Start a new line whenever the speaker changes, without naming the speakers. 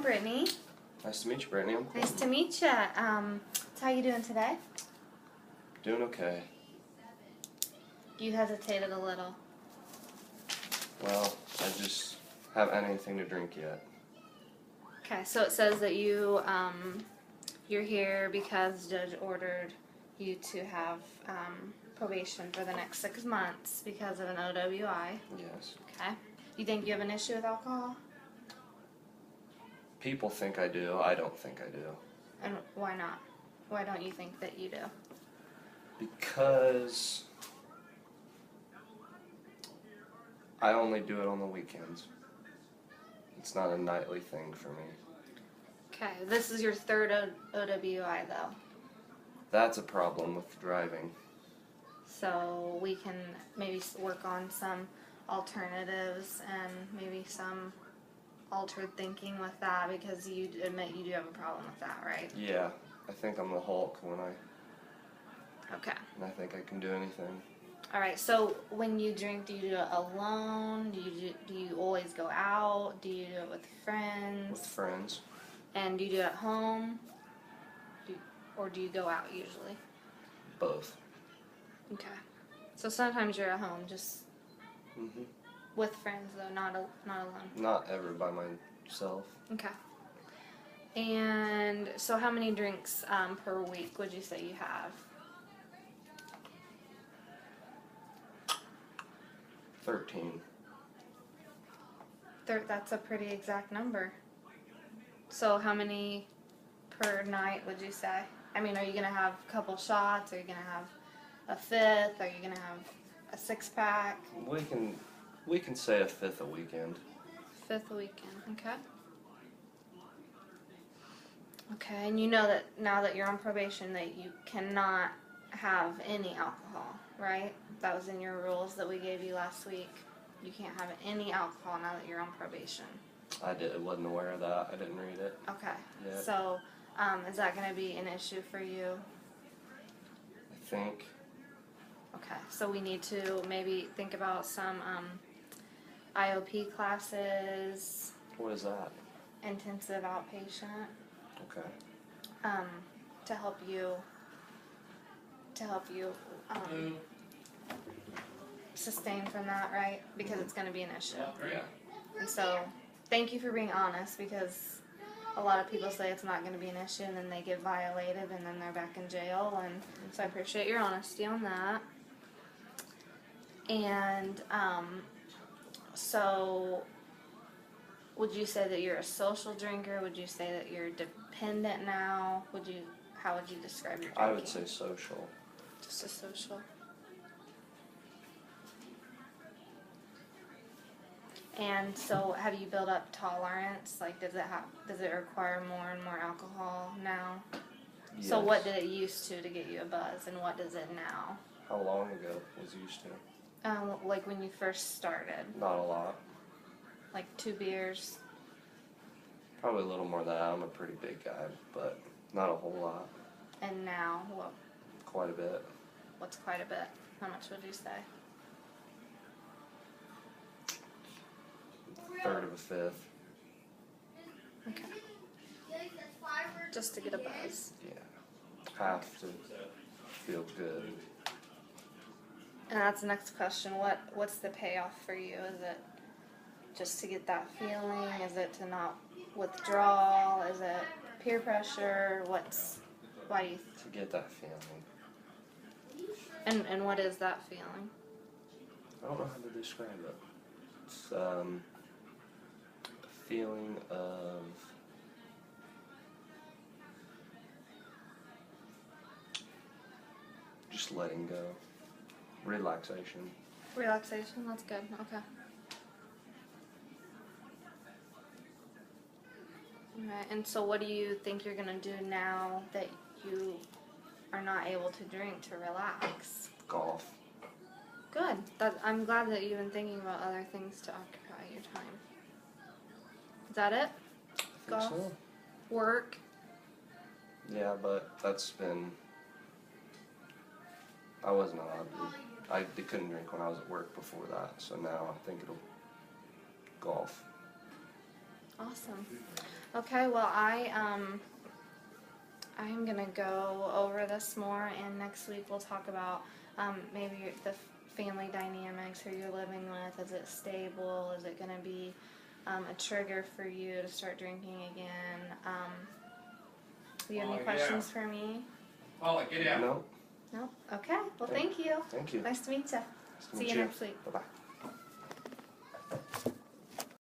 Brittany.
Nice to meet you, Brittany.
Nice to meet you. How you doing today?
Doing okay.
You hesitated a little.
Well, I just haven't had anything to drink yet.
Okay, so it says that you're here because Judge ordered you to have probation for the next 6 months because of an OWI.
Yes.
Okay. You think you have an issue with alcohol?
People think I do. I don't think I do.
And why not? Why don't you think that you do?
Because I only do it on the weekends. It's not a nightly thing for me.
Okay, this is your third OWI though.
That's a problem with driving.
So we can maybe work on some alternatives and maybe some altered thinking with that, because you admit you do have a problem with that, right?
Yeah, I think I'm the Hulk when I...
Okay.
And I think I can do anything.
All right, so when you drink, do you do it alone? Do you always go out? Do you do it with friends?
With friends.
And do you do it at home? Or do you go out usually?
Both.
Okay. So sometimes you're at home, just with friends though, not alone.
Not ever by myself.
Okay. And so how many drinks per week would you say you have?
13.
That's a pretty exact number. So how many per night would you say? I mean, are you going to have a couple shots? Are you going to have a fifth? Are you going to have a six-pack?
We can say a fifth a weekend.
Fifth a weekend, okay. Okay, and you know that now that you're on probation that you cannot have any alcohol, right? That was in your rules that we gave you last week. You can't have any alcohol now that you're on probation.
I wasn't aware of that. I didn't read it.
Okay.
Yet.
So, is that going to be an issue for you?
I think.
Okay. So we need to maybe think about some IOP classes.
What is that?
Intensive outpatient.
Okay.
To help you sustain from that, right? Because it's going to be an issue.
Yeah.
And so, thank you for being honest, because a lot of people say it's not going to be an issue and then they get violated and then they're back in jail. And so I appreciate your honesty on that. And so would you say that you're a social drinker? Would you say that you're dependent now? How would you describe your drinking?
I would say social.
Just a social. And so, have you built up tolerance? Like, does it require more and more alcohol now?
Yes.
So, what did it used to get you a buzz, and what does it now?
How long ago was it used to?
Like when you first started.
Not a lot.
Like 2 beers.
Probably a little more than that. I'm a pretty big guy, but not a whole lot.
And now, what?
Quite a bit.
What's quite a bit? How much would you say?
Third of a fifth.
Okay. Just to get a buzz.
Yeah. Have to feel good.
And that's the next question. What's the payoff for you? Is it just to get that feeling? Is it to not withdraw? Is it peer pressure? Why do you
To get that feeling.
And what is that feeling?
I don't know how to describe it. It's a feeling of just letting go. Relaxation.
Relaxation, that's good. Okay. Alright, and so what do you think you're going to do now that you are not able to drink to relax?
Golf.
Good. I'm glad that you've been thinking about other things to occupy your time. Is that it?
I think
Golf?
so.
Work?
Yeah, but that's been... I wasn't allowed to. I couldn't drink when I was at work before that, so now I think it'll golf.
Awesome. Okay, well, I'm gonna go over this more, and next week we'll talk about maybe the family dynamics, who you're living with. Is it stable? Is it gonna be a trigger for you to start drinking again? Do you have any questions for me?
No.
No? Okay, well, thank you.
Thank you.
Nice to meet you.
Nice to
See
meet
you next week.
Bye-bye.